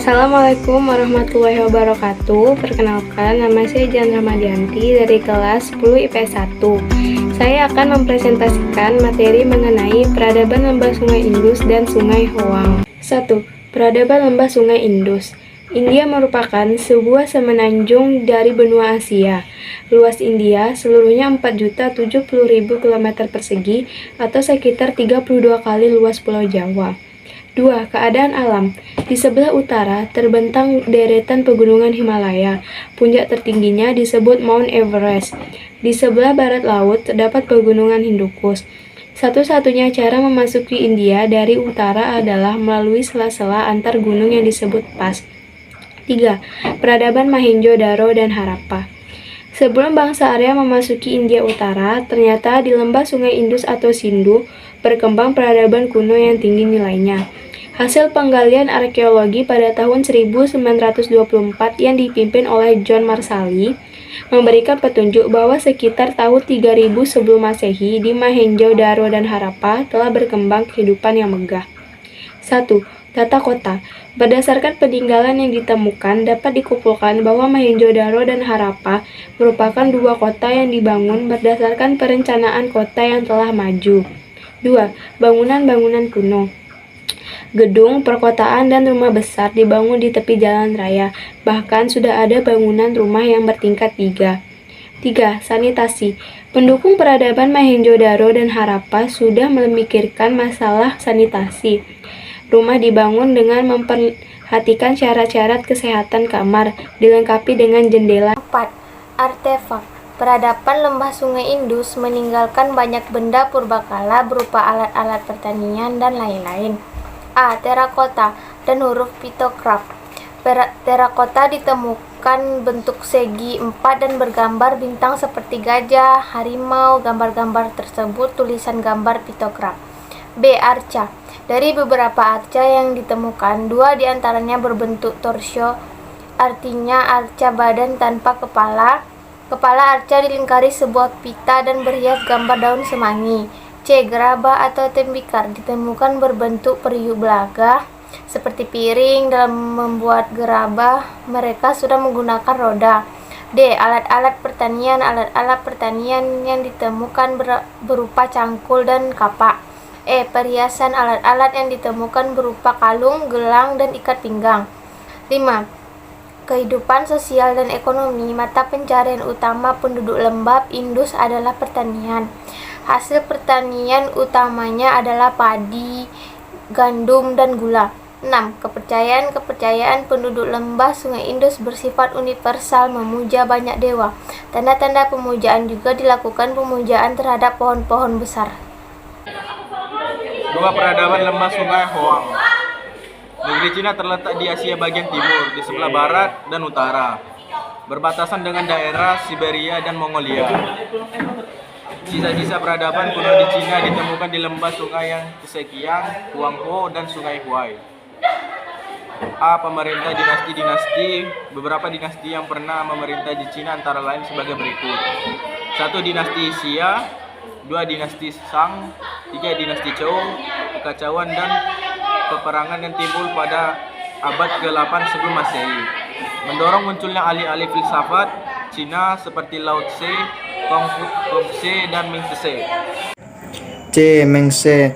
Assalamualaikum warahmatullahi wabarakatuh. Perkenalkan, nama saya Jan Ramadianti dari kelas 10 IPS 1. Saya akan mempresentasikan materi mengenai peradaban lembah Sungai Indus dan Sungai Hoang. 1. Peradaban lembah Sungai Indus. India merupakan sebuah semenanjung dari benua Asia. Luas India seluruhnya 4.070.000 km persegi atau sekitar 32 kali luas Pulau Jawa. 2. Keadaan alam. Di sebelah utara terbentang deretan pegunungan Himalaya. Puncak tertingginya disebut Mount Everest. Di sebelah barat laut terdapat pegunungan Hindukush. Satu-satunya cara memasuki India dari utara adalah melalui sela-sela antar gunung yang disebut pas. 3. Peradaban Mohenjo-daro dan Harappa. Sebelum bangsa Arya memasuki India Utara, ternyata di lembah Sungai Indus atau Sindhu berkembang peradaban kuno yang tinggi nilainya. Hasil penggalian arkeologi pada tahun 1924 yang dipimpin oleh John Marsali memberikan petunjuk bahwa sekitar tahun 3000 sebelum Masehi di Mohenjo-daro dan Harappa telah berkembang kehidupan yang megah. 1. Tata kota. Berdasarkan peninggalan yang ditemukan, dapat dikumpulkan bahwa Mohenjo-daro dan Harappa merupakan dua kota yang dibangun berdasarkan perencanaan kota yang telah maju. 2. Bangunan-bangunan kuno. Gedung, perkotaan, dan rumah besar dibangun di tepi jalan raya. Bahkan sudah ada bangunan rumah yang bertingkat 3. 3. Sanitasi. Pendukung peradaban Mohenjo-daro dan Harappa sudah memikirkan masalah sanitasi. Rumah dibangun dengan memperhatikan syarat-syarat kesehatan kamar, dilengkapi dengan jendela. 4. Artefak. Peradaban lembah Sungai Indus meninggalkan banyak benda purbakala berupa alat-alat pertanian dan lain-lain. A. Terakota dan huruf piktograf. Terakota ditemukan bentuk segi 4 dan bergambar bintang seperti gajah, harimau. Gambar-gambar tersebut tulisan gambar piktograf. B. Arca. Dari beberapa arca yang ditemukan, 2 diantaranya berbentuk torso, artinya arca badan tanpa kepala. Kepala arca dilingkari sebuah pita dan berhias gambar daun semanggi. C. Gerabah atau tembikar ditemukan berbentuk periuk belaga seperti piring. Dalam membuat gerabah, mereka sudah menggunakan roda. D. Alat-alat pertanian. Alat-alat pertanian yang ditemukan berupa cangkul dan kapak. E. Perhiasan. Alat-alat yang ditemukan berupa kalung, gelang, dan ikat pinggang. 5. Kehidupan sosial dan ekonomi. Mata pencarian utama penduduk lembah Indus adalah pertanian. Hasil pertanian utamanya adalah padi, gandum, dan gula. 6. Kepercayaan penduduk lembah Sungai Indus bersifat universal, memuja banyak dewa. Tanda-tanda pemujaan juga dilakukan pemujaan terhadap pohon-pohon besar. 2. Peradaban lembah Sungai Hoang. Negeri Cina terletak di Asia bagian timur, di sebelah barat dan utara, berbatasan dengan daerah Siberia dan Mongolia. Sisa-sisa peradaban kuno di Cina ditemukan di lembah sungai yang Zhejiang, Huanghe, dan Sungai Huai. A. Pemerintah dinasti-dinasti. Beberapa dinasti yang pernah memerintah di Cina antara lain sebagai berikut. 1. Dinasti Xia. 2. Dinasti Shang. 3. Dinasti Zhou. Kekacauan dan peperangan yang timbul pada abad ke-8 sebelum Masehi mendorong munculnya ahli-ahli filsafat Cina seperti Lao Tse, Confucius, dan Ming Tse. C. Meng Tse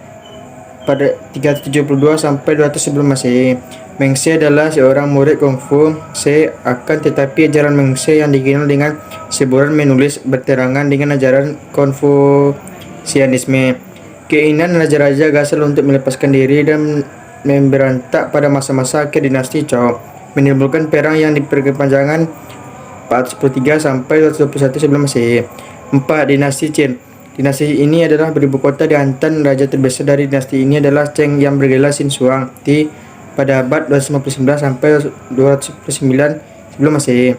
pada 372 sampai 200 sebelum Masehi. Meng Tse adalah seorang murid Kungfu Tse, akan tetapi ajaran Meng Tse yang dikenal dengan sebutan menulis bertentangan dengan ajaran Konfusianisme. Keinginan raja-raja Gasel untuk melepaskan diri dan memberontak pada masa-masa akhir dinasti Zhou menimbulkan perang yang diperpanjangkan 413 sampai 221 sebelum Masehi. 4. Dinasti Qin. Dinasti ini adalah beribu kota di Hantan. Raja terbesar dari dinasti ini adalah Cheng yang bergelar Xin Shuang pada abad 259 sampai 209 sebelum Masehi.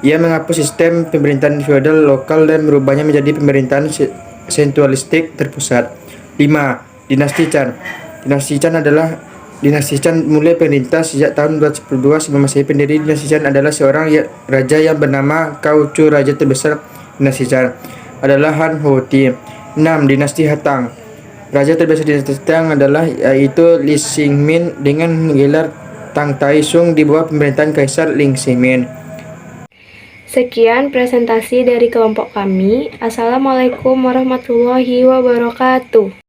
Ia menghapus sistem pemerintahan feodal lokal dan merubahnya menjadi pemerintahan sentralistik terpusat. 5. Dinasti Chan. Dinasti Chan mulai perintah sejak tahun 212 sebelum Masehi. Pendiri dinasti Chan adalah seorang raja yang bernama Cao Chu. Raja terbesar dinasti Chan adalah Han Hoti. 6. Dinasti Tang. Raja terbesar dinasti Tang adalah yaitu Li Xingmin dengan gelar Tang Taisung di bawah pemerintahan Kaisar Ling Ximin. Sekian presentasi dari kelompok kami. Assalamualaikum warahmatullahi wabarakatuh.